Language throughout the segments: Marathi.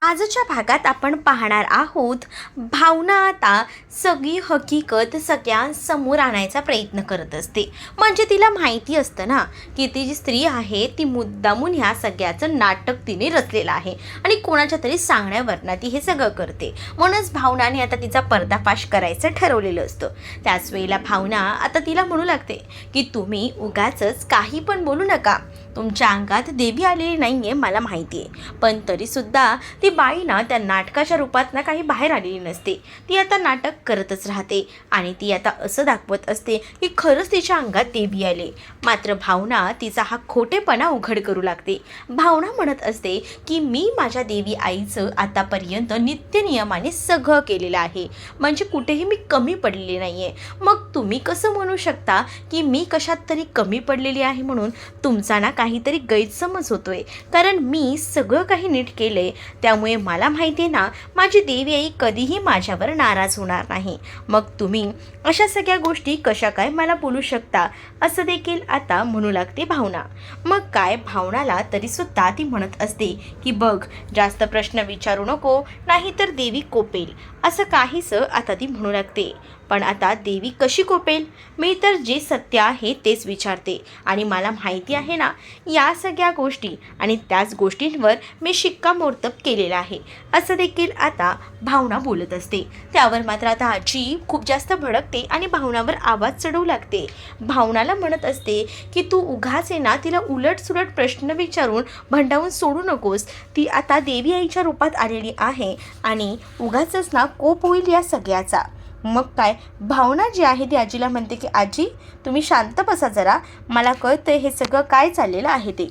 आजच्या भागात आपण पाहणार आहोत, भावना आता सगळी हकीकत सगळ्यांसमोर आणायचा प्रयत्न करत असते. म्हणजे तिला माहिती असतं ना, की ती जी स्त्री आहे ती मुद्दामून ह्या सगळ्याचं नाटक तिने रचलेलं आहे आणि कोणाच्या तरी सांगण्यावरनं ती हे सगळं करते. म्हणूनच भावनाने आता तिचा पर्दाफाश करायचं ठरवलेलं असतं. त्याच वेळेला भावना आता तिला म्हणू लागते की तुम्ही उगाचच काही पण बोलू नका. तुमच्या अंगात देवी आलेली नाही आहे मला माहिती आहे, पण तरीसुद्धा ती बाई ना त्या नाटकाच्या रूपात ना काही बाहेर आलेली नसते. ती आता नाटक करतच राहते आणि ती आता असं दाखवत असते की खरंच तिच्या अंगात देवी आले. मात्र भावना तिचा हा खोटेपणा उघड करू लागते. भावना म्हणत असते की मी माझ्या देवी आईचं आतापर्यंत नित्यनियमाने सगळं केलेलं आहे, म्हणजे कुठेही मी कमी पडलेली नाही आहे. मग तुम्ही कसं म्हणू शकता की मी कशात तरी कमी पडलेली आहे? म्हणून तुमचा ना काहीतरी गैरसमज होतोय, कारण मी सगळं काही नीट केलंय. त्यामुळे मला माहिती आहे ना, माझी देवी आई कधीही माझ्यावर नाराज होणार नाही. मग तुम्ही अशा सगळ्या गोष्टी कशा काय मला बोलू शकता, असं देखील आता म्हणू लागते भावना. मग काय, भावनाला तरीसुद्धा ती म्हणत असते की बघ, जास्त प्रश्न विचारू नको, नाहीतर देवी कोपेल, असं काहीसं आता ती म्हणू लागते. पण आता देवी कशी कोपेल? मी तर जे सत्य आहे तेच विचारते आणि मला माहिती आहे ना या सगळ्या गोष्टी, आणि त्याच गोष्टींवर मी शिक्कामोर्तब केलेलं आहे, असं देखील आता भावना बोलत असते. त्यावर मात्र आता आजी खूप जास्त भडकते आणि भावनावर आवाज चढवू लागते. भावनाला म्हणत असते की तू उगाच आहे ना तिला उलटसुलट प्रश्न विचारून भंडावून सोडू नकोस. ती आता देवी आईच्या रूपात आलेली आहे आणि उगाचच ना कोप होईल या सगळ्याचा. मग काय, भावना जी आहे ती आजीला म्हणते की आजी तुम्ही शांत बसा जरा, मला कळतंय हे सगळं काय चाललेलं आहे ते.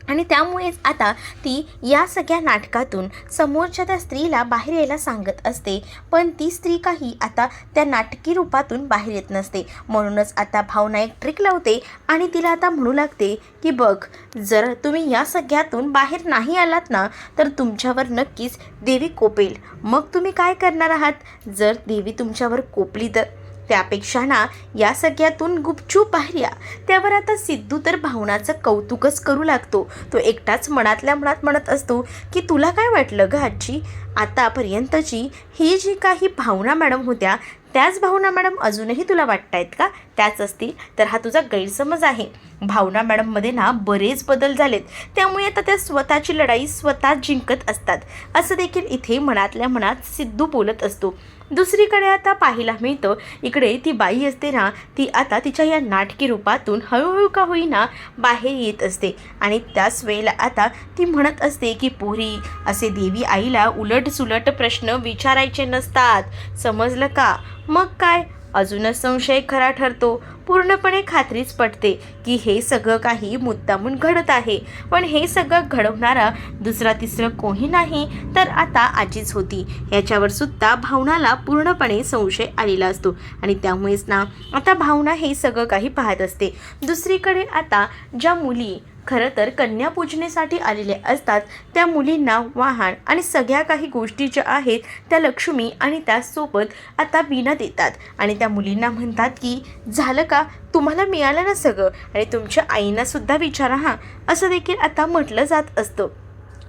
आणि त्यामुळेच आता ती या सगळ्या नाटकातून समोरच्या त्या स्त्रीला बाहेर यायला सांगत असते, पण ती स्त्री काही आता त्या नाटकी रूपातून बाहेर येत नसते. म्हणूनच आता भावना एक ट्रिक लावते आणि तिला आता म्हणू लागते की बघ, जर तुम्ही या सगळ्यातून बाहेर नाही आलात ना तर तुमच्यावर नक्कीच देवी कोपेल. मग तुम्ही काय करणार आहात? जर देवी तुमच्यावर कोपली तर? त्यापेक्षा ना या सगळ्यातून गुपचूप बाहेर या. त्यावर आता सिद्धू तर भावनाचं कौतुकच करू लागतो. तो एकटाच मनातल्या मनात म्हणत असतो की तुला काय वाटलं ग आजी, आतापर्यंतची ही जी काही भावना मॅडम होत्या त्याच भावना मॅडम अजूनही तुला वाटत आहेत का? त्याच असतील तर हा तुझा गैरसमज आहे. भावना मॅडममध्ये ना बरेच बदल झालेत, त्यामुळे आता त्या स्वतःची लढाई स्वतः जिंकत असतात, असं देखील इथे मनातल्या मनात सिद्धू बोलत असतो. दुसरीकडे आता पाहायला मिळतं, इकडे ती बाई असते ना ती आता तिच्या या नाटकी रूपातून हळूहळू का होईना बाहेर येत असते आणि त्याच वेळेला आता ती म्हणत असते की पोरी, असे देवी आईला उलटसुलट प्रश्न विचारायचे नसतात, समजलं का? मग काय, अजूनच संशय खरा ठरतो. पूर्णपणे खात्रीच पटते की हे सगळं काही मुद्दामून घडत आहे. पण हे सगळं घडवणारा दुसरा तिसरं कोणी नाही तर आता आजीच होती. याच्यावर सुद्धा भावनाला पूर्णपणे संशय आलेला असतो आणि त्यामुळेच ना आता भावना हे सगळं काही पाहत असते. दुसरीकडे आता ज्या मुली खरं तर कन्यापूजनेसाठी आलेल्या असतात त्या मुलींना वाहन आणि सगळ्या काही गोष्टी ज्या आहेत त्या लक्ष्मी आणि त्याचसोबत आता बीना देतात आणि त्या मुलींना म्हणतात की झालं का, तुम्हाला मिळालं ना सगळं, आणि तुमच्या आईंनासुद्धा विचारा हां, असं देखील आता म्हटलं जात असतं.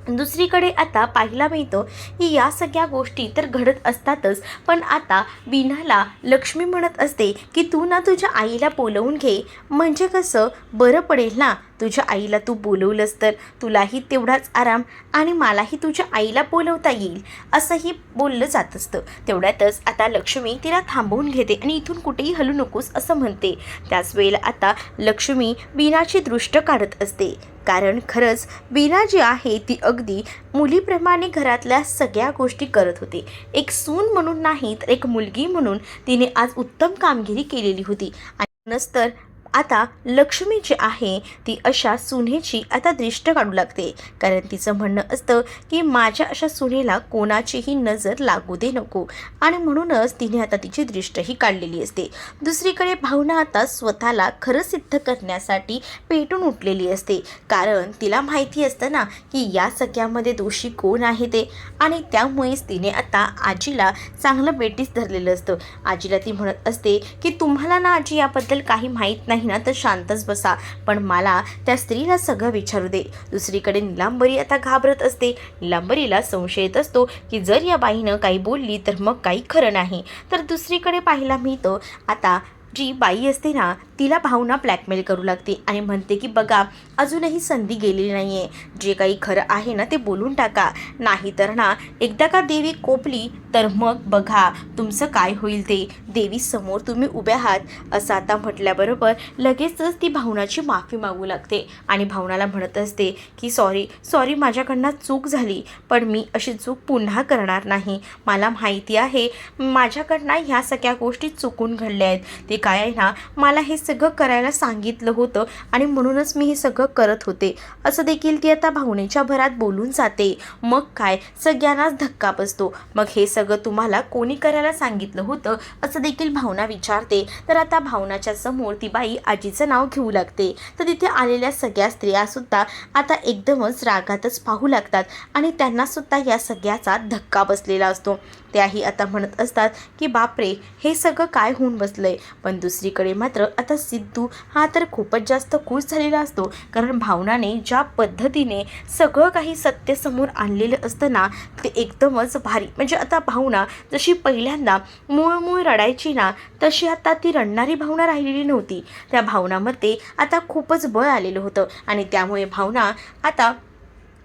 दुसरीकडे आता पाहायला मिळतं की या सगळ्या गोष्टी तर घडत असतातच, पण आता बीनाला लक्ष्मी म्हणत असते की तू ना तुझ्या आईला बोलवून घे, म्हणजे कसं बरं पडेल ना, तुझ्या आईला तू बोलवलंस तर तुलाही तेवढाच आराम आणि मलाही तुझ्या आईला बोलवता येईल, असंही बोललं जात असतं. तेवढ्यातच आता लक्ष्मी तिला थांबवून घेते आणि इथून कुठेही हलू नकोस असं म्हणते. त्याच वेळेला आता लक्ष्मी बीनाची दृष्ट काढत असते, कारण खरंच बीना जी आहे ती अगदी मुलीप्रमाणे घरातल्या सगळ्या गोष्टी करत होती. एक सून म्हणून नाही तर एक मुलगी म्हणून तिने आज उत्तम कामगिरी केलेली होती. आणि नंतर आता लक्ष्मी जी आहे ती अशा सुनेची आता दृष्ट काढू लागते, कारण तिचं म्हणणं असतं की माझ्या अशा सुनेला कोणाचीही नजर लागू दे नको, आणि म्हणूनच तिने आता तिची दृष्टही काढलेली असते. दुसरीकडे भावना आता स्वतःला खरं सिद्ध करण्यासाठी पेटून उठलेली असते, कारण तिला माहिती असतं ना की या सगळ्यामध्ये दोषी कोण आहे ते, आणि त्यामुळेच तिने आता आजीला चांगलं बेटीस धरलेलं असतं. आजीला ती म्हणत असते की तुम्हाला ना आजी याबद्दल काही माहीत नाही नाही ना तर शांतच बसा, पण मला त्या स्त्रीला सगळं विचारू दे. दुसरीकडे नीलांबरी आता घाबरत असते. नीलांबरीला संशय येत असतो की जर या बाईनं काही बोलली तर मग काही खरं नाही. तर दुसरीकडे पाहायला मिळतं आता जी बाई असते ना तिला भावना ब्लॅकमेल करू लागते आणि म्हणते की बघा अजूनही संधी गेलेली नाही आहे, जे काही खरं आहे ना ते बोलून टाका, नाहीतर ना एकदा का देवी कोपली तर मग बघा तुमचं काय होईल ते, देवी समोर तुम्ही उभ्या आहात असं आता म्हटल्याबरोबर लगेचच ती भावनाची माफी मागू लागते आणि भावनाला म्हणत असते की सॉरी माझ्याकडनं चूक झाली, पण मी अशी चूक पुन्हा करणार नाही. मला माहिती आहे माझ्याकडनं ह्या सगळ्या गोष्टी चुकून घडल्या आहेत, ते काय आहे ना मला हे सगळं करायला सांगितलं होतं आणि म्हणूनच मी हे सगळं करत होते असं देखील ती आता भावनेच्या भरात बोलून जाते. मग काय सगळ्यांनाच धक्का बसतो. मग हे सगळं तुम्हाला कोणी करायला सांगितलं होतं असं देखील भावना विचारते. तर आता भावनाच्या समोर ती बाई आजीचं नाव घेऊ लागते. तर तिथे आलेल्या सगळ्या स्त्रियासुद्धा आता एकदमच रागातच पाहू लागतात आणि त्यांनासुद्धा या सगळ्याचा धक्का बसलेला असतो. त्याही आता म्हणत असतात की बापरे हे सगळं काय होऊन बसलंय. पण दुसरीकडे मात्र आता सिद्धू हा तर खूपच जास्त खुश झालेला असतो, कारण भावनाने ज्या पद्धतीने सगळं काही सत्य समोर आणलेलं असतं ना ते एकदमच भारी. म्हणजे आता भावना जशी पहिल्यांदा मूळ रडायची ना तशी आता ती रडणारी भावना राहिलेली नव्हती. त्या भावनामध्ये आता खूपच बळ आलेलं होतं आणि त्यामुळे भावना आता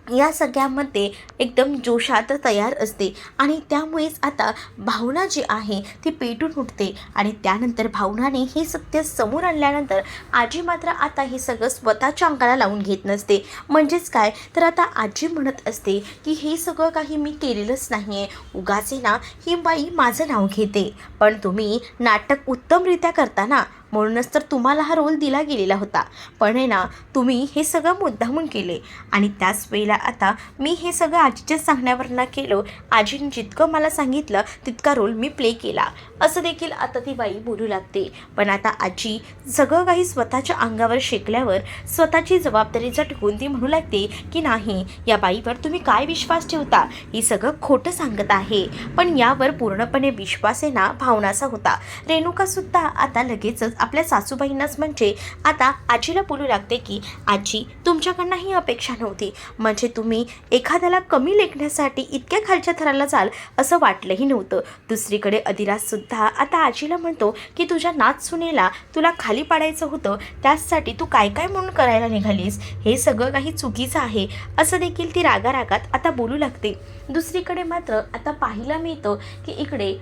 या सगळ्यामध्ये एकदम जोशात तयार असते आणि त्यामुळेच आता भावना जी आहे ती पेटून उठते. आणि त्यानंतर भावनाने हे सत्य समोर आणल्यानंतर आजी मात्र आता हे सगळं स्वतःच्या अंगाला लावून घेत नसते. म्हणजेच काय तर आता आजी म्हणत असते की हे सगळं काही मी केलेलंच नाही आहे, उगाचे ना ही बाई माझं नाव घेते, पण तुम्ही नाटक उत्तमरित्या करता ना म्हणूनच तर तुम्हाला हा रोल दिला गेलेला होता, पण आहे ना तुम्ही हे सगळं मुद्दामून केले आणि त्याच वेळेला आता मी हे सगळं आजीच्या सांगण्यावरनं केलं, आजीने जितकं मला सांगितलं तितका रोल मी प्ले केला असं देखील आता ती बाई बोलू लागते. पण आता आजी सगळं काही स्वतःच्या अंगावर शेकल्यावर स्वतःची जबाबदारी झटकून ती म्हणू लागते की नाही या बाईवर तुम्ही काय विश्वास ठेवता, ही सगळं खोटं सांगत आहे. पण यावर पूर्णपणे विश्वास आहे ना भावनाचा होता. रेणुकासुद्धा आता लगेचच आपल्या सासूबाईंनाच म्हणजे आता आजीला बोलू लागते की आजी तुमच्याकडनं ही अपेक्षा नव्हती, म्हणजे तुम्ही एखाद्याला कमी लेखण्यासाठी इतक्या खालच्या थराला जाल असं वाटलंही नव्हतं. दुसरीकडे अधिराजसुद्धा आता आजीला म्हणतो की तुझ्या नाच सुनेला तुला खाली पाडायचं होतं, त्यासाठी तू काय काय म्हणून करायला निघालीस, हे सगळं काही चुकीचं आहे असं देखील ती रागारागात आता बोलू लागते. दुसरीकडे मात्र आता पाहायला मिळतं की इकडे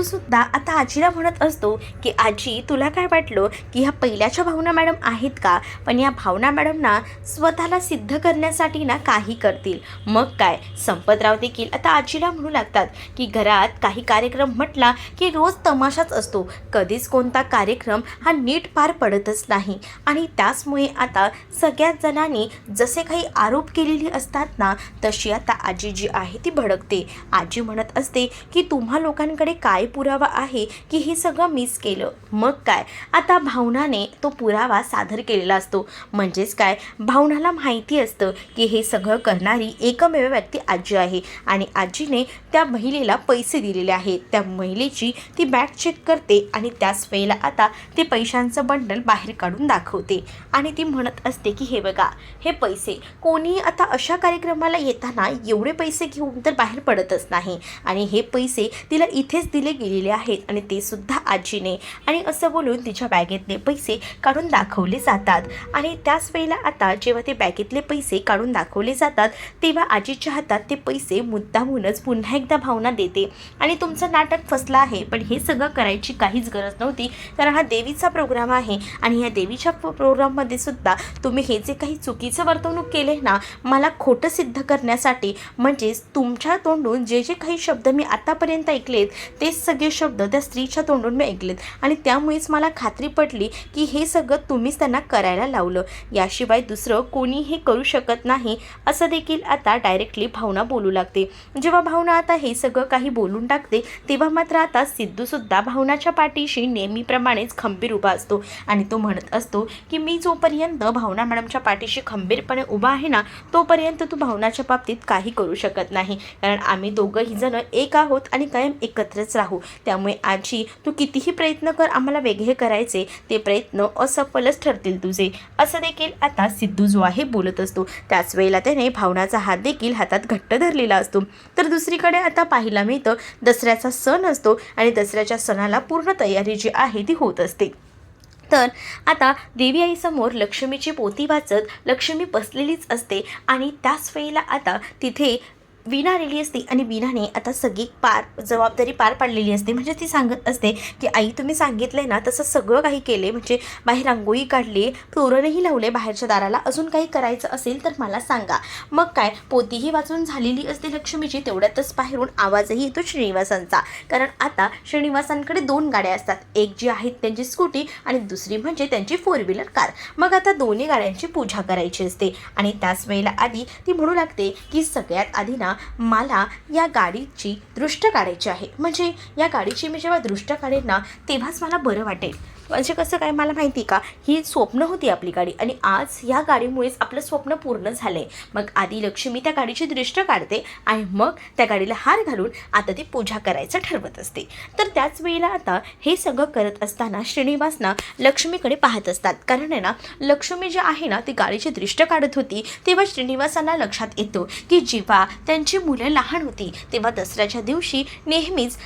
सुद्धा आता आजीला म्हणत असतो की आजी तुला काय वाटलं की ह्या पहिल्याच्या भावना मॅडम आहेत का, पण या भावना मॅडमना स्वतःला सिद्ध करण्यासाठी ना काही करतील. मग काय संपतराव देखील आता आजीला म्हणू लागतात की घरात काही कार्यक्रम म्हटला की रोज तमाशाच असतो, कधीच कोणता कार्यक्रम हा नीट पार पडतच नाही. आणि त्याचमुळे आता सगळ्याच जणांनी जसे काही आरोप केलेले असतात ना तशी आता आजी जी आहे ती भडकते. आजी म्हणत असते की तुम्हा लोकांकडे काय पुरावा आहे की हे सगळं मिस केलं. मग काय आता भावनाने तो पुरावा सादर केलेला असतो. म्हणजेच काय भावनाला माहिती असतं की हे सगळं करणारी एकमेव व्यक्ती आजी आहे आणि आजीने त्या महिलेला पैसे दिलेले आहेत. त्या महिलेची ती बॅग चेक करते आणि त्याच वेळेला आता ते पैशांचं बंडल बाहेर काढून दाखवते आणि ती म्हणत असते की हे बघा हे पैसे, कोणी आता अशा कार्यक्रमाला येताना एवढे पैसे घेऊन तर बाहेर पडतच नाही आणि हे पैसे तिला इथेच दिले गेलेले आहेत आणि ते सुद्धा आजीने. आणि असं बोलून तिच्या बॅगेतले पैसे काढून दाखवले जातात. आणि त्याच वेळेला आता जेव्हा ते बॅगेतले पैसे काढून दाखवले जातात तेव्हा आजीच्या हातात ते पैसे मुद्दामूनच पुन्हा एकदा भावना देते आणि तुमचं नाटक फसलं आहे, पण हे सगळं करायची काहीच गरज नव्हती, कारण हा देवीचा प्रोग्राम आहे आणि या देवीच्या प्रोग्राममध्ये सुद्धा तुम्ही हे जे काही चुकीचं वर्तवणूक केले ना मला खोटं सिद्ध करण्यासाठी, म्हणजेच तुमच्या तोंडून जे जे काही शब्द मी आतापर्यंत ऐकलेत ते सगळे शब्द त्या स्त्रीच्या तोंडून मी ऐकलेत आणि त्यामुळेच मला खात्री पडली की हे सगळं तुम्हीच त्यांना करायला लावलं, याशिवाय दुसरं कोणी हे करू शकत नाही असं देखील आता डायरेक्टली भावना बोलू लागते. जेव्हा भावना आता हे सगळं काही बोलून टाकते तेव्हा मात्र आता सिद्धूसुद्धा भावनाच्या पाठीशी नेहमीप्रमाणेच खंबीर उभा असतो आणि तो म्हणत असतो की मी जोपर्यंत भावना मॅडमच्या पाठीशी खंबीरपणे उभा आहे ना तोपर्यंत तू भावनाच्या बाबतीत काही करू शकत नाही, कारण आम्ही दोघंही जण एक आहोत आणि कायम एकत्रच राहतो. राहू. त्यामुळे आजी तू कितीही प्रयत्न कर, आम्हाला वेगळे करायचे ते प्रयत्न असफलच ठरतील तुझे, असं देखील आता सिद्धू जो आहे बोलत असतो. त्याच वेळेला त्याने भावनाचा हात देखील हातात घट्ट धरलेला असतो. तर दुसरीकडे आता पाहायला मिळतं दसऱ्याचा सण असतो आणि दसऱ्याच्या सणाला पूर्ण तयारी जी आहे ती होत असते. तर आता देवी आईसमोर लक्ष्मीची पोथी वाचत लक्ष्मी बसलेलीच असते आणि त्याच वेळेला आता तिथे वीणा आलेली असते आणि वीणाने आता सगळी जबाबदारी पार पाडलेली असते. म्हणजे ती सांगत असते की आई तुम्ही सांगितलं आहे ना तसं सगळं काही केले, म्हणजे बाहेर रांगोळी काढली, तोरणही लावले बाहेरच्या दाराला, अजून काही करायचं असेल तर मला सांगा. मग काय पोथीही वाचून झालेली असते लक्ष्मीची. तेवढ्यातच बाहेरून आवाजही येतो श्रीनिवासांचा, कारण आता श्रीनिवासांकडे 2 गाड्या असतात. एक जी आहे त्यांची स्कूटी आणि दुसरी म्हणजे त्यांची 4 व्हीलर कार. मग आता दोन्ही गाड्यांची पूजा करायची असते आणि त्याच वेळेला आधी ती म्हणू लागते की सगळ्यात आधी ना मला या गाडीची दृष्ट काढायची आहे. म्हणजे या गाडीची मी जेव्हा दृष्ट काढेन ना तेव्हाच मला बरं वाटेल. म्हणजे कसं काय मला माहिती का, ही स्वप्न होती आपली गाडी आणि आज या गाडीमुळेच आपलं स्वप्न पूर्ण झालं आहे. मग आधी लक्ष्मी त्या गाडीची दृष्ट काढते आणि मग त्या गाडीला हार घालून आता ती पूजा करायचं ठरवत असते. तर त्याच वेळेला आता हे सगळं करत असताना श्रीनिवास ना लक्ष्मीकडे पाहत असतात. कारण आहे ना लक्ष्मी जी आहे ना ती गाडीची दृष्ट काढत होती तेव्हा श्रीनिवासांना लक्षात येतो की जेव्हा त्यांची मुलं लहान होती तेव्हा दसऱ्याच्या दिवशी नेहमीच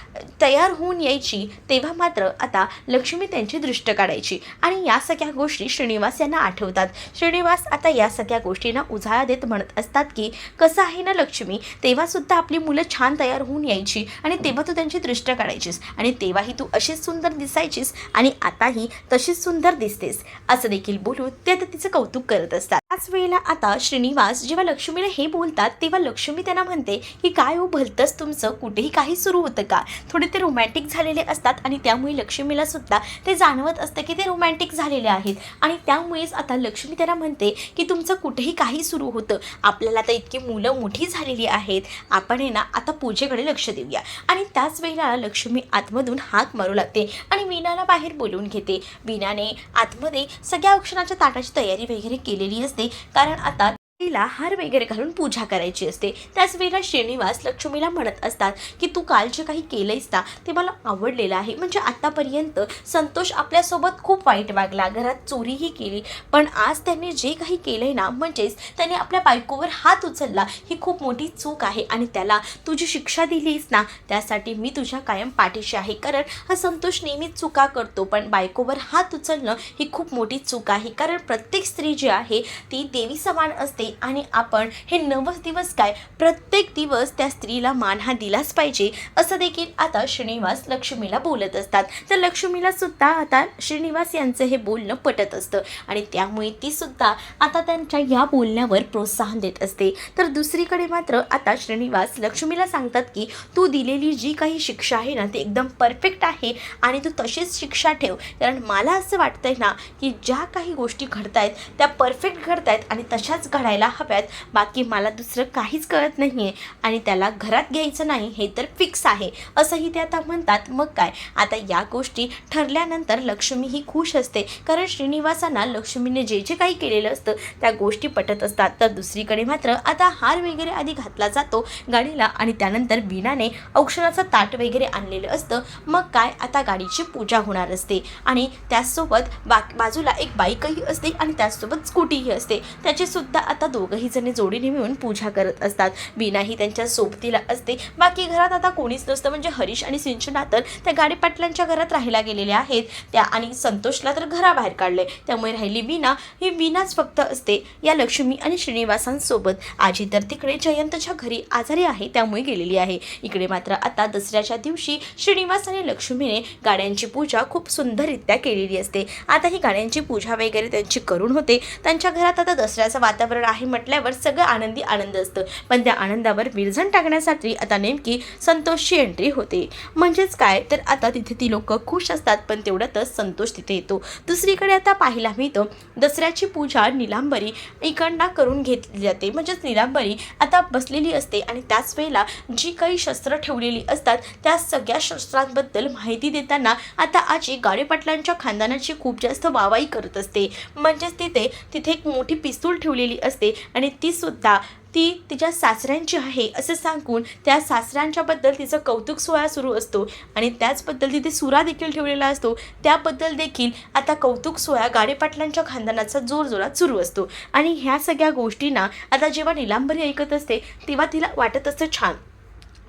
तयार होऊन यायची, तेव्हा मात्र आता लक्ष्मी त्यांची दृष्ट काढायची आणि या सगळ्या गोष्टी श्रीनिवास यांना आठवतात. श्रीनिवास आता या सगळ्या गोष्टींना उजाळा देत म्हणत असतात की कसं आहे ना लक्ष्मी, तेव्हासुद्धा आपली मुलं छान तयार होऊन यायची आणि तेव्हा तू त्यांची दृष्ट काढायचीस आणि तेव्हाही तू अशीच सुंदर दिसायचीस आणि आताही तशीच सुंदर दिसतेस, असं देखील बोलून ते आता तिचं कौतुक करत असतात. त्याच वेळेला आता श्रीनिवास जेव्हा लक्ष्मीला हे बोलतात तेव्हा लक्ष्मी त्यांना म्हणते की काय हो भलतंच तुमचं, कुठेही काही सुरू होतं का. थोडे ते रोमॅन्टिक झालेले असतात आणि त्यामुळे लक्ष्मीला सुद्धा ते जाणवत असतं की ते रोमॅन्टिक झालेले आहेत आणि त्यामुळेच आता लक्ष्मी त्यांना म्हणते की तुमचं कुठेही काही सुरू होतं, आपल्याला आता इतकी मुलं मोठी झालेली आहेत, आपण आहे ना आता पूजेकडे लक्ष देऊया. आणि त्याच वेळेला लक्ष्मी आतमधून हाक मारू लागते आणि वीणाला बाहेर बोलवून घेते. वीणाने आतमध्ये सगळ्या औक्षणाच्या ताटाची तयारी वगैरे केलेली असते, कारण आता तिला हार वगैरे घालून पूजा करायची असते. त्याच वेळेला श्रीनिवास लक्ष्मीला म्हणत असतात की तू काल जे काही केलंयस ना ते मला आवडलेलं आहे. म्हणजे आतापर्यंत संतोष आपल्यासोबत खूप वाईट वागला, घरात चोरीही केली, पण आज त्यांनी जे काही केलंय ना म्हणजेच त्याने आपल्या बायकोवर हात उचलला, ही खूप मोठी चूक आहे आणि त्याला तू जी शिक्षा दिलीस ना त्यासाठी मी तुझ्या कायम पाठीशी आहे. कारण हा संतोष नेहमीच चुका करतो, पण बायकोवर हात उचलणं ही खूप मोठी चूक आहे. कारण प्रत्येक स्त्री जी आहे ती देवी समान असते आणि आपण हे 9 दिवस काय प्रत्येक दिवस त्या स्त्रीला मान हा दिलाच पाहिजे, असं देखील आता श्रीनिवास लक्ष्मीला बोलत असतात. तर लक्ष्मीला सुद्धा आता श्रीनिवास यांचं हे बोलणं पटत असतं आणि त्यामुळे ती सुद्धा आता त्यांच्या या बोलण्यावर प्रोत्साहन देत असते. तर दुसरीकडे मात्र आता श्रीनिवास लक्ष्मीला सांगतात की तू दिलेली जी काही शिक्षा आहे ना ती एकदम परफेक्ट आहे आणि तू तशीच शिक्षा ठेव. कारण मला असं वाटतंय ना की ज्या काही गोष्टी घडतायत त्या परफेक्ट घडतायत आणि तशाच घडायला हव्यात, बाकी मला दुसरं काहीच कळत नाही आहे आणि त्याला घरात घ्यायचं नाही हे तर फिक्स आहे, असंही ते आता म्हणतात. मग काय आता या गोष्टी ठरल्यानंतर लक्ष्मी ही खुश असते, कारण श्रीनिवासांना लक्ष्मीने जे जे काही केलेलं असतं त्या गोष्टी पटत असतात. तर दुसरीकडे मात्र आता हार वगैरे आधी घातला जातो गाडीला आणि त्यानंतर वीणाने औक्षणाचं ताट वगैरे आणलेलं असतं. मग काय आता गाडीची पूजा होणार असते आणि त्याचसोबत बाजूला एक बाईकही असते आणि त्याचसोबत स्कूटीही असते. त्याची सुद्धा आता दोघंही जणी जोडीने मिळून पूजा करत असतात. वीणाही त्यांच्या सोबतीला असते. बाकी घरात आता कोणीच नसतं, म्हणजे हरीश आणि सिंचना तर त्या गाडीपाटलांच्या घरात राहायला गेलेल्या आहेत त्या आणि संतोषला तर घराबाहेर काढले, त्यामुळे राहिली वीणा. ही वीणाच फक्त असते या लक्ष्मी आणि श्रीनिवासांसोबत. आजी तर तिकडे जयंतच्या घरी आजारी आहे त्यामुळे गेलेली आहे. इकडे मात्र आता दसऱ्याच्या दिवशी श्रीनिवास आणि लक्ष्मीने गाड्यांची पूजा खूप सुंदररित्या केलेली असते. आता ही गाड्यांची पूजा वगैरे त्यांची करून होते. त्यांच्या घरात आता दसऱ्याचं वातावरण आहे म्हटल्यावर सगळं आनंदी आनंद असतं, पण त्या आनंदावर विरजण टाकण्यासाठी आता नेमकी संतोषची एंट्री होते. म्हणजेच काय तर आता तिथे ती लोक खुश असतात, पण तेवढ्यातच संतोष तिथे येतो. दुसरीकडे आता पाहायला मिळतं दसऱ्याची पूजा निलांबरी इकडनं करून घेतली जाते. म्हणजेच निलांबरी आता बसलेली असते आणि त्याच वेळेला जी काही शस्त्र ठेवलेली असतात त्या सगळ्या शस्त्रांबद्दल माहिती देताना आता आजी गाडीपाटलांच्या खानदानाची खूप जास्त वाहवाही करत असते. म्हणजेच तिथे एक मोठी पिस्तूल ठेवलेली असते आणि ती सुद्धा ती तिच्या सासऱ्यांची आहे असं सांगून त्या सासऱ्यांच्याबद्दल तिचं कौतुक सोहळा सुरू असतो आणि त्याचबद्दल तिथे सुरा देखील ठेवलेला असतो. त्याबद्दल देखील आता कौतुक सोहळा गाडेपाटलांच्या खानदानाचा जोरजोरात सुरू असतो. आणि ह्या सगळ्या गोष्टींना आता जेव्हा नीलांबरी ऐकत असते तेव्हा तिला वाटत असतं छान.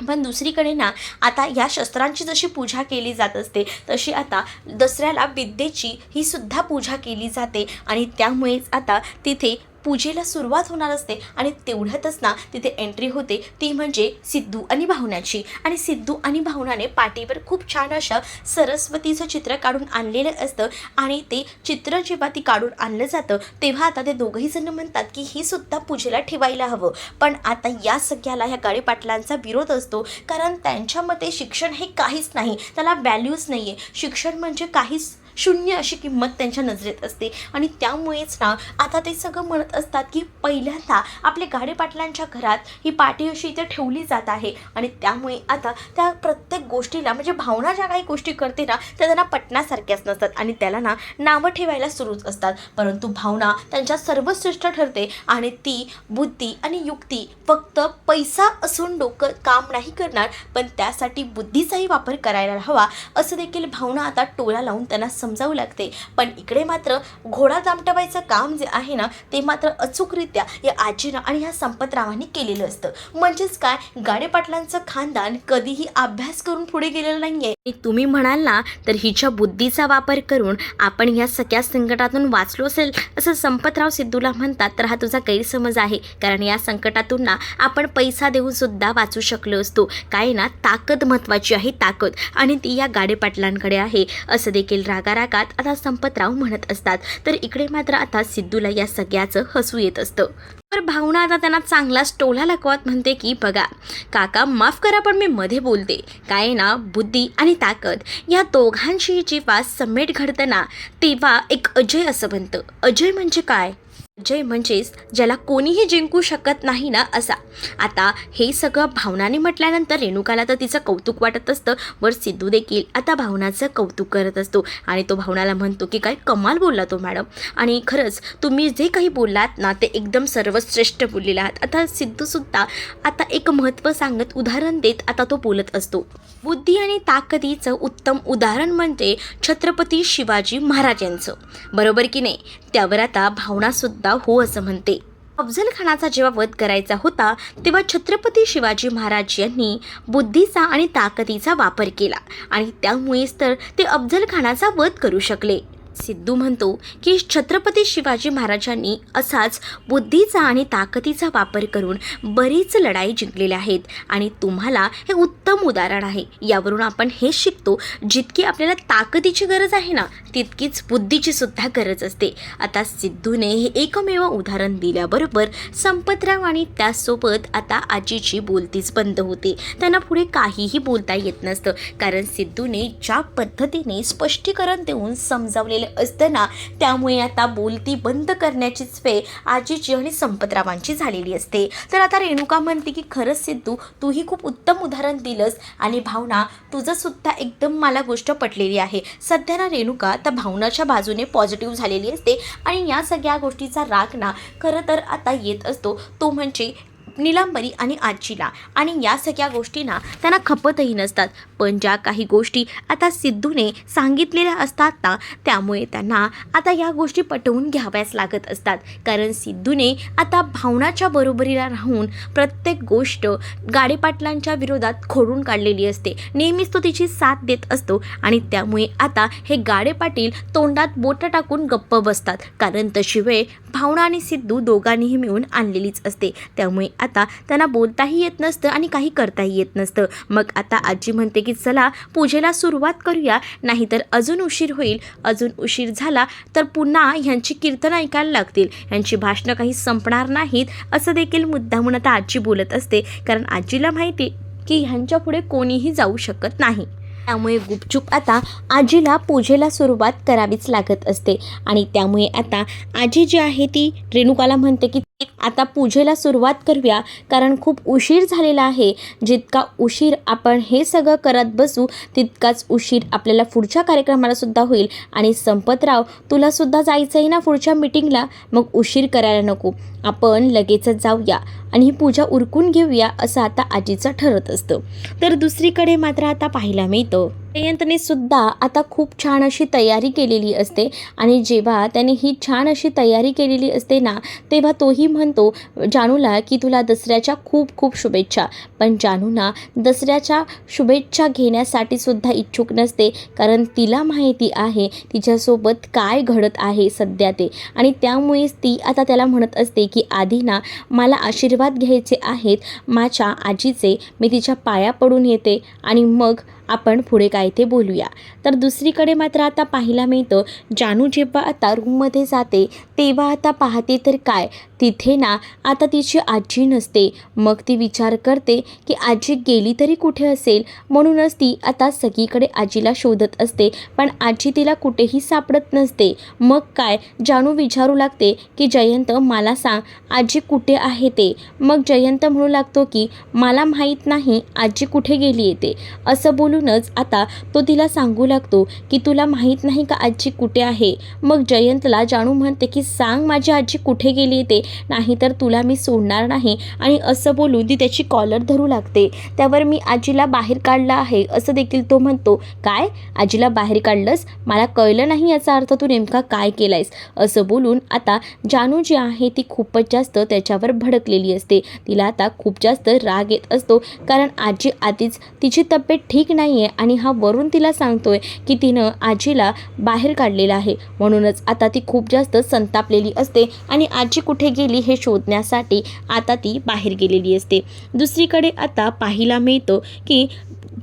पण दुसरीकडे ना आता या शस्त्रांची जशी पूजा केली जात असते तशी आता दसऱ्याला विद्येची ही सुद्धा पूजा केली जाते आणि त्यामुळेच आता तिथे पूजेला सुरुवात होणार असते. आणि तेवढ्यातच ना तिथे एंट्री होते ती म्हणजे सिद्धू आणि भावनाची. आणि सिद्धू आणि भावनाने पाटीवर खूप छान अशा सरस्वतीचं चित्र काढून आणलेलं असतं आणि ते चित्र जेव्हा ती काढून आणलं जातं तेव्हा आता ते दोघंही जण म्हणतात की ही सुद्धा पूजेला ठेवायला हवं. पण आता या सगळ्याला ह्या गाडेपाटलांचा विरोध असतो, कारण त्यांच्या मते शिक्षण हे काहीच नाही, त्याला व्हॅल्यूज नाही आहे. शिक्षण म्हणजे काहीच शून्य अशी किंमत त्यांच्या नजरेत असते. आणि त्यामुळेच ना आता ते सगळं म्हणत असतात की पहिल्यांदा आपल्या गाडेपाटलांच्या घरात ही पाटी अशी इथे ठेवली जात आहे आणि त्यामुळे आता त्या प्रत्येक गोष्टीला म्हणजे भावना ज्या काही गोष्टी करते ना त्या त्यांना पटण्यासारख्याच नसतात आणि त्याला ना नावं ठेवायला सुरूच असतात. परंतु भावना त्यांच्या सर्वश्रेष्ठ ठरते आणि ती बुद्धी आणि युक्ती फक्त पैसा असून डोकं काम नाही करणार, पण त्यासाठी बुद्धीचाही वापर करायला हवा असं देखील भावना आता टोला लावून त्यांना समजावू लागते. पण इकडे मात्र घोडा दामटवायचं काम जे आहे ना ते मात्र अचूकरित्या या आजीनं आणि ह्या संपतरावांनी केलेलं असतं. म्हणजेच काय, गाडेपाटलांचं खानदान कधीही अभ्यास करून पुढे गेलेलं नाहीये. तुम्ही म्हणाल ना तर हिच्या बुद्धीचा वापर करून आपण या सगळ्या संकटातून वाचलो असेल असं संपतराव सिद्धूला म्हणतात, तर हा तुझा गैरसमज आहे. कारण या संकटातून ना आपण पैसा देऊन सुद्धा वाचू शकलो असतो. काय ना, ताकद महत्त्वाची आहे, ताकद, आणि ती या गाडेपाटलांकडे आहे असं देखील रागारागात आता संपतराव म्हणत असतात. तर इकडे मात्र आता सिद्धूला या सगळ्याचं हसू येत असतं. तर भावना आता त्यांना चांगलाच टोला लकवत म्हणते की बघा काका, माफ करा पण मी मध्ये बोलते. काय ना, बुद्धी आणि ताकद या दोघांशी जेव्हा समेट घडतं ना तेव्हा एक अजय असं बनतं. अजय म्हणजे काय? अजय म्हणजेच ज्याला कोणीही जिंकू शकत नाही ना असा. आता हे सगळं भावनाने म्हटल्यानंतर रेणुकाला तर तिचं कौतुक वाटत असतं, वर सिद्धू देखील आता भावनाचं कौतुक करत असतो आणि तो भावनाला म्हणतो की काय कमाल बोलला तो मॅडम, आणि खरंच तुम्ही जे काही बोललात ना ते एकदम सर्वश्रेष्ठ बोललेला आहात. आता सिद्धूसुद्धा आता एक महत्त्व सांगत उदाहरण देत आता तो बोलत असतो. बुद्धी आणि ताकदीचं उत्तम उदाहरण म्हणजे छत्रपती शिवाजी महाराज यांचं, बरोबर की नाही? त्यावर आता भावनासुद्धा हो असं म्हणते. अफजल खानाचा जेव्हा वध करायचा होता तेव्हा छत्रपती शिवाजी महाराज यांनी बुद्धीचा आणि ताकदीचा वापर केला आणि त्यामुळेच तर ते अफजल खानाचा वध करू शकले. सिद्धू म्हणतो की छत्रपती शिवाजी महाराजांनी असाच बुद्धीचा आणि ताकदीचा वापर करून बरीच लढाई जिंकलेल्या आहेत आणि तुम्हाला हे उत्तम उदाहरण आहे. यावरून आपण हेच शिकतो, जितकी आपल्याला ताकदीची गरज आहे ना तितकीच बुद्धीची सुद्धा गरज असते. आता सिद्धूने हे एकमेव उदाहरण दिल्याबरोबर संपतराव आणि त्यासोबत आता आजीची बोलतीच बंद होते. त्यांना पुढे काहीही बोलता येत नसतं, कारण सिद्धूने ज्या पद्धतीने स्पष्टीकरण देऊन समजावलेले असताना त्यामुळे आता बोलती बंद करण्याचीच वेळ आजीची आणि संपतरावांची झालेली असते. तर आता रेणुका म्हणते की खरंच सिद्धू, तूही खूप उत्तम उदाहरण दिलंस आणि भावना तुझं सुद्धा एकदम मला गोष्ट पटलेली आहे. सध्या ना रेणुका आता भावनाच्या बाजूने पॉझिटिव्ह झालेली असते आणि या सगळ्या गोष्टीचा राग ना खरं तर आता येत असतो तो म्हणजे नीलांबरी आणि आजीला. आणि या सगळ्या गोष्टींना त्यांना खपतही नसतात, पण ज्या काही गोष्टी आता सिद्धूने सांगितलेल्या असतात ना त्यामुळे त्यांना आता या गोष्टी पटवून घ्याव्याच लागत असतात. कारण सिद्धूने आता भावनाच्या बरोबरीला राहून प्रत्येक गोष्ट गाडेपाटलांच्या विरोधात खोडून काढलेली असते. नेहमीच तो तिची साथ देत असतो आणि त्यामुळे आता हे गाडेपाटील तोंडात बोटं टाकून गप्प बसतात, कारण तशी वेळ भावना आणि सिद्धू दोघांनीही मिळून आणलेलीच असते. त्यामुळे आता त्यांना बोलताही येत नसतं आणि काही करताही येत नसतं. मग आता आजी म्हणते की चला पूजेला सुरुवात करूया, नाहीतर अजून उशीर होईल. अजून उशीर झाला तर पुन्हा ह्यांची कीर्तन ऐकायला लागतील, ह्यांची भाषणं काही संपणार नाहीत असं देखील मुद्दामून आता आजी बोलत असते. कारण आजीला माहिती की ह्यांच्या पुढे कोणीही जाऊ शकत नाही. त्यामुळे गुपचूप आता आजीला पूजेला सुरुवात करावीच लागत असते आणि त्यामुळे आता आजी जी आहे ती रेणुकाला म्हणते की आता पूजेला सुरुवात करूया, कारण खूप उशीर झालेला आहे. जितका उशीर आपण हे सगळं करत बसू तितकाच उशीर आपल्याला पुढच्या कार्यक्रमाला सुद्धा होईल. आणि संपतराव, तुला सुद्धा जायचं आहे ना पुढच्या मीटिंगला, मग उशीर करायला नको, आपण लगेचच जाऊया आणि ही पूजा उरकून घेऊया, असं आता आजीचं ठरत असतं. तर दुसरीकडे मात्र आता पाहायला मिळतं जयंतने सुद्धा आता खूप छान अशी तयारी केलेली असते. आणि जेव्हा त्याने ही छान अशी तयारी केलेली असते ना, तेव्हा तोही म्हणतो जानूला की तुला दसऱ्याच्या खूप खूप शुभेच्छा. पण जानूना दसऱ्याच्या शुभेच्छा घेण्यासाठी सुद्धा इच्छुक नसते, कारण तिला माहिती आहे तिच्यासोबत काय घडत आहे सध्या ते. आणि त्यामुळेच ती आता त्याला म्हणत असते की आधी ना मला आशीर्वाद घ्यायचे आहेत माझ्या आजीचे, मी तिच्या पाया पडून येते आणि मग आपण पुढे काय ते बोलूया. तर दुसरीकडे मात्र आता पाहायला मिळतं जानू जेव्हा आता रूममध्ये जाते तेव्हा आता पाहते तर काय, तिथे ना आता तिची आजी नसते. मग ती विचार करते की आजी गेली तरी कुठे असेल, म्हणूनच ती आता सगळीकडे आजीला शोधत असते, पण आजी तिला कुठेही सापडत नसते. मग काय, जानू विचारू लागते की जयंत मला सांग आजी कुठे आहे ते. मग जयंत म्हणू लागतो की मला माहीत नाही आजी कुठे गेली येते. असं बोलूनच आता तो तिला सांगू लागतो की तुला माहीत नाही का आजी कुठे आहे. मग जयंतला जानू म्हणते की सांग माझी आजी कुठे गेली येते, नाहीतर तुला मी सोडणार नाही. आणि असं बोलून ती त्याची कॉलर धरू लागते. त्यावर मी आजीला बाहेर काढलं आहे असं देखील तो म्हणतो. काय, आजीला बाहेर काढलंस? मला कळलं नाही याचा अर्थ तू नेमका काय केलायस. असं बोलून आता जानू जी आहे ती खूपच जास्त त्याच्यावर भडकलेली असते. तिला आता खूप जास्त राग येत असतो, कारण आजी आधीच तिची तब्येत ठीक नाही आहे आणि हा वरून तिला सांगतोय की तिनं आजीला बाहेर काढलेलं आहे. म्हणूनच आता ती खूप जास्त संतापलेली असते आणि आजी कुठे गेली हे शोधण्यासाठी आता ती बाहेर गेलेली असते. दुसरीकडे आता पाहायला मिळतं की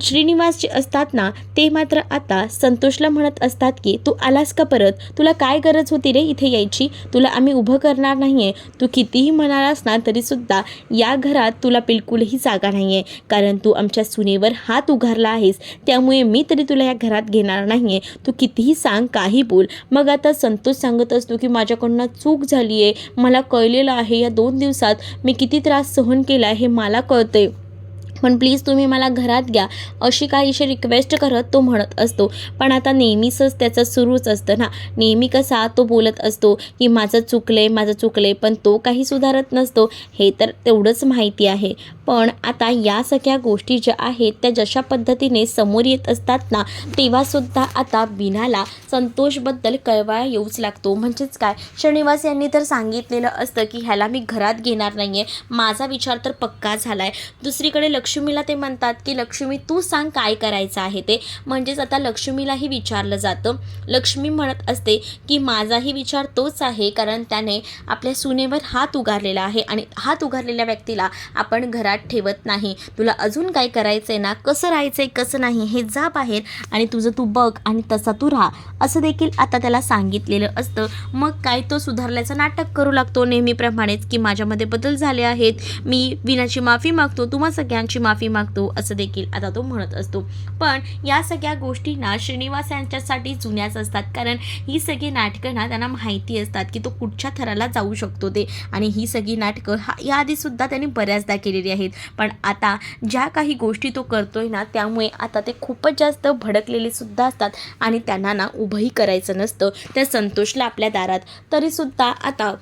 श्रीनिवास जे असतात ना ते मात्र आता संतोषला म्हणत असतात की तू आलास का परत, तुला काय गरज होती रे इथे यायची, तुला आम्ही उभं करणार नाही आहे. तू कितीही म्हणालास ना तरीसुद्धा या घरात तुला बिलकुलही जागा नाही आहे, कारण तू आमच्या सुनेवर हात उगारला आहेस, त्यामुळे मी तरी तुला या घरात घेणार नाही आहे. तू कितीही सांग, काही बोल. मग आता संतोष सांगत असतो की माझ्याकडनं चूक झाली आहे, मला कळलेलं आहे या 2 दिवसात मी किती त्रास सहन केला हे मला कळते, पण प्लीज तुम्ही मला घरात घ्या, अशी काहीशी रिक्वेस्ट करत तो म्हणत असतो. पण आता नेहमीचंच त्याचं सुरूच असतं ना, नेहमी कसा तो बोलत असतो की माझं चुकले, पण तो काही सुधारत नसतो, हे तर तेवढंच माहिती आहे. पण आता या सगळ्या गोष्टी ज्या आहेत त्या जशा पद्धतीने समोर येत असतात ना, तेव्हासुद्धा आता वीणाला संतोषबद्दल कळवळा येऊच लागतो. म्हणजेच काय, श्रीनिवास यांनी तर सांगितलेलं असतं की ह्याला मी घरात घेणार नाही आहे, माझा विचार तर पक्का झाला आहे. दुसरीकडे लक्ष्मीला ते म्हणतात की लक्ष्मी तू सांग काय करायचं आहे ते. म्हणजेच आता लक्ष्मीलाही विचारलं जातं. लक्ष्मी म्हणत असते की माझाही विचार तोच आहे, कारण त्याने आपल्या सुनेवर हात उगारलेला आहे आणि हात उगारलेल्या व्यक्तीला आपण घरात ठेवत नाही. तुला अजून काय करायचं आहे ना, कसं राहायचं आहे कसं नाही हे जा बाहेर आणि तुझं तू बघ आणि तसा तू राहा, असं देखील आता त्याला सांगितलेलं असतं. मग काय, तो सुधारल्याचं नाटक करू लागतो नेहमीप्रमाणेच की माझ्यामध्ये बदल झाले आहेत, मी विनाची माफी मागतो, तुम्हा सगळ्यांची माफी मागतो, असं देखील आता तो म्हणत असतो. पण या सगळ्या गोष्टी ना श्रीनिवास यांच्यासाठी जुन्याच असतात, कारण ही सगळी नाटकं ना त्यांना माहिती असतात की तो कुठच्या थराला जाऊ शकतो ते. आणि ही सगळी नाटकं याआधीसुद्धा त्यांनी बऱ्याचदा केलेली आहेत. पण आता ज्या काही गोष्टी तो करतोय ना त्यामुळे आता ते खूपच जास्त भडकलेले सुद्धा असतात आणि त्यांना ना उभंही करायचं नसतं त्या संतोषला आपल्या दारात. तरीसुद्धा आता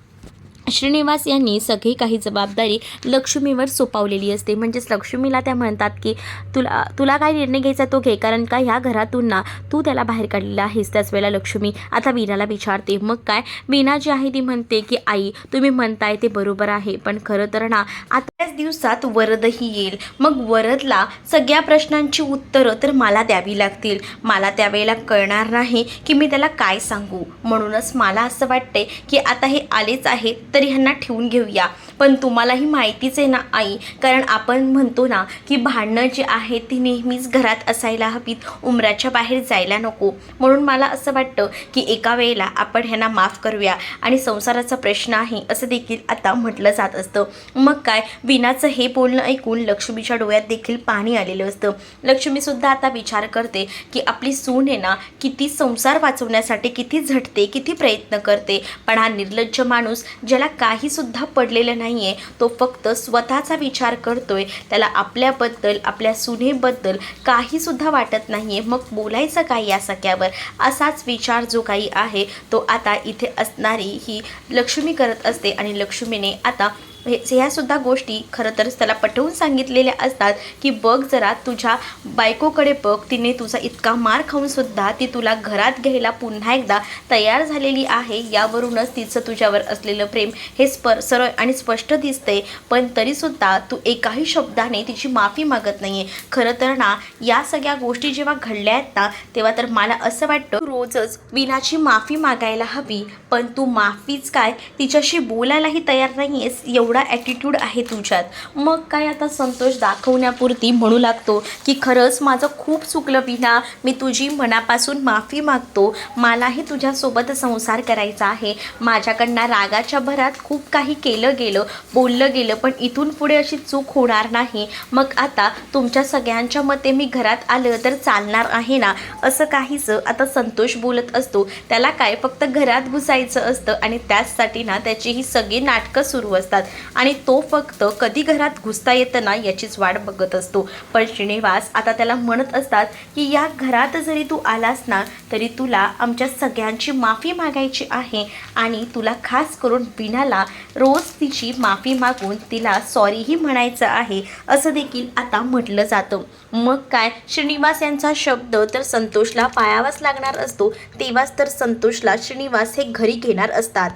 श्रीनिवास यांनी सगळी काही जबाबदारी लक्ष्मीवर सोपवलेली असते. म्हणजेच लक्ष्मीला त्या म्हणतात की तुला काय निर्णय घ्यायचा तो घे, कारण का ह्या घरातून ना तू त्याला बाहेर काढलेला आहेस. त्याच वेळेला लक्ष्मी आता वीणाला विचारते. मग काय, वीणा जी आहे ती म्हणते की आई तुम्ही म्हणताय ते बरोबर आहे, पण खरं तर ना आताच दिवसात वरदही येईल, मग वरदला सगळ्या प्रश्नांची उत्तरं तर मला द्यावी लागतील, मला त्यावेळेला कळणार नाही की मी त्याला काय सांगू. म्हणूनच मला असं वाटते की आता हे आलेच आहेत तरी ह्यांना ठेवून घेऊया. पण तुम्हालाही माहितीच आहे ना आई, कारण आपण म्हणतो ना की भांडणं जी आहेत ती नेहमीच घरात असायला हवीत, उमराच्या बाहेर जायला नको. म्हणून मला असं वाटतं की एका वेळेला आपण ह्यांना माफ करूया आणि संसाराचा प्रश्न आहे असं देखील आता म्हटलं जात असतं. मग काय, वीणाचं हे बोलणं ऐकून लक्ष्मीच्या डोळ्यात देखील पाणी आलेलं असतं. लक्ष्मीसुद्धा आता विचार करते की आपली सून आहे ना किती संसार वाचवण्यासाठी किती झटते, किती प्रयत्न करते, पण हा निर्लज्ज माणूस ज्याला त्याला काहीसुद्धा पडलेलं नाही आहे. तो फक्त स्वतःचा विचार करतोय. त्याला आपल्याबद्दल, आपल्या सुनेबद्दल काहीसुद्धा वाटत नाही आहे. मग बोलायचं काय या सख्यावर? असाच विचार जो काही आहे तो आता इथे असणारी ही लक्ष्मी करत असते. आणि लक्ष्मीने आता ह्यासुद्धा गोष्टी खरं तर त्याला पटवून सांगितलेल्या असतात की बघ जरा तुझ्या बायकोकडे बघ, तिने तुझा इतका मार खाऊनसुद्धा ती तुला घरात घ्यायला पुन्हा एकदा तयार झालेली आहे. यावरूनच तिचं तुझ्यावर असलेलं प्रेम हे सरळ आणि स्पष्ट दिसते. पण तरीसुद्धा तू एकाही शब्दाने तिची माफी मागत नाही आहे. खरं तर ना या सगळ्या गोष्टी जेव्हा घडल्या आहेत ना तेव्हा तर मला असं वाटतं रोजच वीणाची माफी मागायला हवी. पण तू माफीच काय, तिच्याशी बोलायलाही तयार नाही आहेस. एवढा ॲटिट्यूड आहे तुझ्यात. मग काय आता संतोष दाखवण्यापुरती म्हणू लागतो की खरंच माझं खूप चुकलं वीणा, मी तुझी मनापासून माफी मागतो. मलाही तुझ्यासोबत संसार करायचा आहे. माझ्याकडनं रागाच्या भरात खूप काही केलं गेलं, बोललं गेलं, पण इथून पुढे अशी चूक होणार नाही. मग आता तुमच्या सगळ्यांच्या मते मी घरात आलं तर चालणार आहे ना? असं काहीचं आता संतोष बोलत असतो. त्याला काय फक्त घरात घुसायचं असतं आणि त्याचसाठी ना त्याची ही सगळी नाटकं सुरू असतात. आणि तो फक्त कधी घरात घुसता येतं ना याचीच वाट बघत असतो. पण श्रीनिवास आता त्याला म्हणत असतात की या घरात जरी तू आलास ना तरी तुला आमच्या सगळ्यांची माफी मागायची आहे. आणि तुला खास करून वीणाला रोज तिची माफी मागून तिला सॉरीही म्हणायचं आहे असं देखील आता म्हटलं जातं. मग काय श्रीनिवास यांचा शब्द तर संतोषला पाळावाच लागणार असतो. तेव्हाच तर संतोषला श्रीनिवास हे घरी घेणार असतात.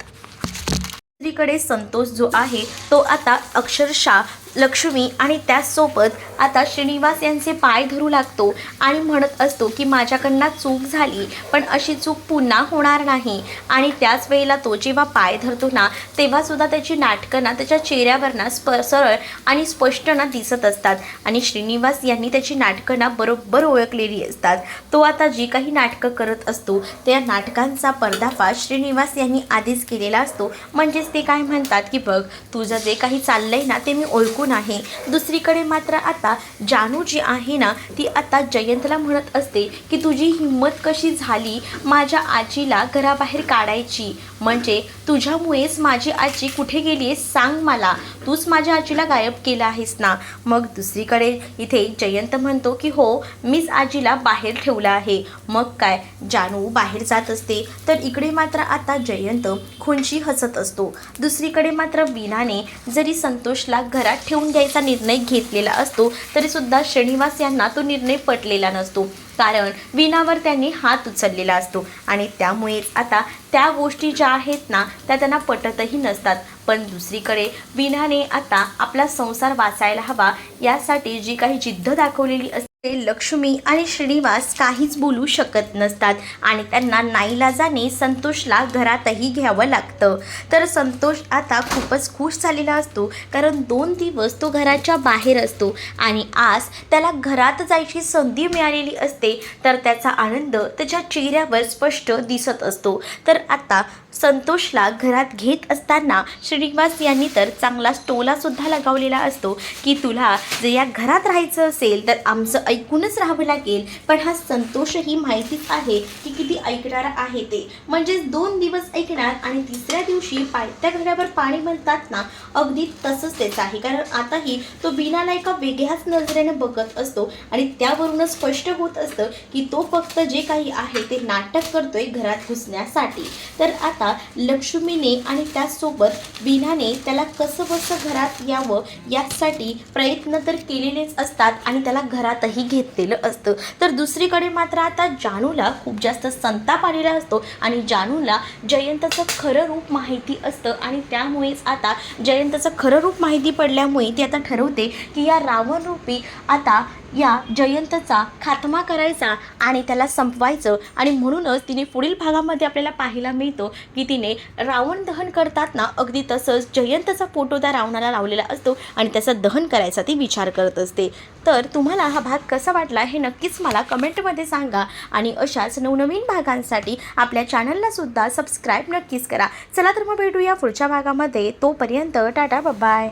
दुसरीकडे संतोष जो आहे तो आता अक्षरशः लक्ष्मी आणि त्याचसोबत आता श्रीनिवास यांचे पाय धरू लागतो आणि म्हणत असतो की माझ्याकडनं चूक झाली पण अशी चूक पुन्हा होणार नाही. आणि त्याच वेळेला तो जेव्हा पाय धरतो ना तेव्हासुद्धा त्याची नाटकं ना त्याच्या चेहऱ्यावर ना सरळ आणि स्पष्ट ना दिसत असतात. आणि श्रीनिवास यांनी त्याची नाटकं ना बरोबर ओळखलेली असतात. तो आता जी काही नाटकं करत असतो त्या नाटकांचा पर्दाफाश श्रीनिवास यांनी आधीच केलेला असतो. म्हणजेच ते काय म्हणतात की बघ तुझं जे काही चाललंय ना ते मी ओळखून आहे. दुसरीकडे मात्र आता जानू जी आहे ना ती आता जयंतला म्हणत असते की तुझी हिंमत कशी झाली माझ्या आजीला घराबाहेर काढायची, म्हणजे तुझ्यामुळेच माझी आजी कुठे गेली आहे सांग मला, तूच माझ्या आजीला गायब केलं आहेस ना. मग दुसरीकडे इथे जयंत म्हणतो की हो मीच आजीला बाहेर ठेवलं आहे. मग काय जानू बाहेर जात असते तर इकडे मात्र आता जयंत खुंची हसत असतो. दुसरीकडे मात्र वीणाने जरी संतोषला घरात ठेवून घ्यायचा निर्णय घेतलेला असतो तरीसुद्धा श्रीनिवास यांना तो निर्णय पटलेला नसतो. कारण वीणावर त्यांनी हात उचललेला असतो आणि त्यामुळेच आता त्या गोष्टी ज्या आहेत ना त्या त्यांना पटतही नसतात. पण दुसरीकडे वीणाने आता आपला संसार वाचायला हवा यासाठी जी काही जिद्द दाखवलेली असते लक्ष्मी आणि श्रीनिवास काहीच बोलू शकत नसतात आणि त्यांना नाईलाजाने संतोषला घरातही घ्यावं लागतं. तर संतोष आता खूपच खुश झालेला असतो कारण 2 दिवस तो घराच्या बाहेर असतो आणि आज त्याला घरात जायची संधी मिळालेली असते. तर त्याचा आनंद त्याच्या चेहऱ्यावर स्पष्ट दिसत असतो. तर आता संतोषला घरात घेत असताना श्रीनिवास यांनी तर चांगला टोलासुद्धा लगावलेला असतो की तुला जर या घरात राहायचं असेल तर आमचं ऐकूनच राहावं लागेल. पण हा संतोषही माहितीच आहे की किती ऐकणारा आहे ते, म्हणजेच 2 दिवस ऐकणार आणि तिसऱ्या दिवशी पायथ्या घरावर पाणी म्हणतात ना अगदी तसंच तेच आहे. कारण आताही तो वीणाला एका वेगळ्याच नजरेने बघत असतो आणि त्यावरूनच स्पष्ट होत असतं की तो फक्त जे काही आहे ते नाटक करतोय घरात घुसण्यासाठी. तर आता लक्ष्मीने आणि त्याचसोबत वीणाने त्याला कसं बसं घरात यावं यासाठी प्रयत्न तर केलेलेच असतात आणि त्याला घरातही घेतलेलं असतं. तर दुसरीकडे मात्र आता जानूला खूप जास्त संताप आलेला असतो आणि जानूला जयंतचं खरं रूप माहिती असतं आणि त्यामुळेच आता जयंतचं खरं रूप माहिती पडल्यामुळे ती आता ठरवते की या रावण रूपी आता या जयंतचा खात्मा करायचा आणि त्याला संपवायचं. आणि म्हणूनच तिने पुढील भागामध्ये आपल्याला पाहायला मिळतं की तिने रावण दहन करतात ना अगदी तसंच जयंतचा फोटो त्या रावणाला लावलेला असतो आणि त्याचं दहन करायचा ती विचार करत असते. तर तुम्हाला हा भाग कसा वाटला हे नक्कीच मला कमेंटमध्ये सांगा आणि अशाच नवनवीन भागांसाठी आपल्या चॅनललासुद्धा सबस्क्राईब नक्कीच करा. चला तर मग भेटूया पुढच्या भागामध्ये. तोपर्यंत टाटा बाय.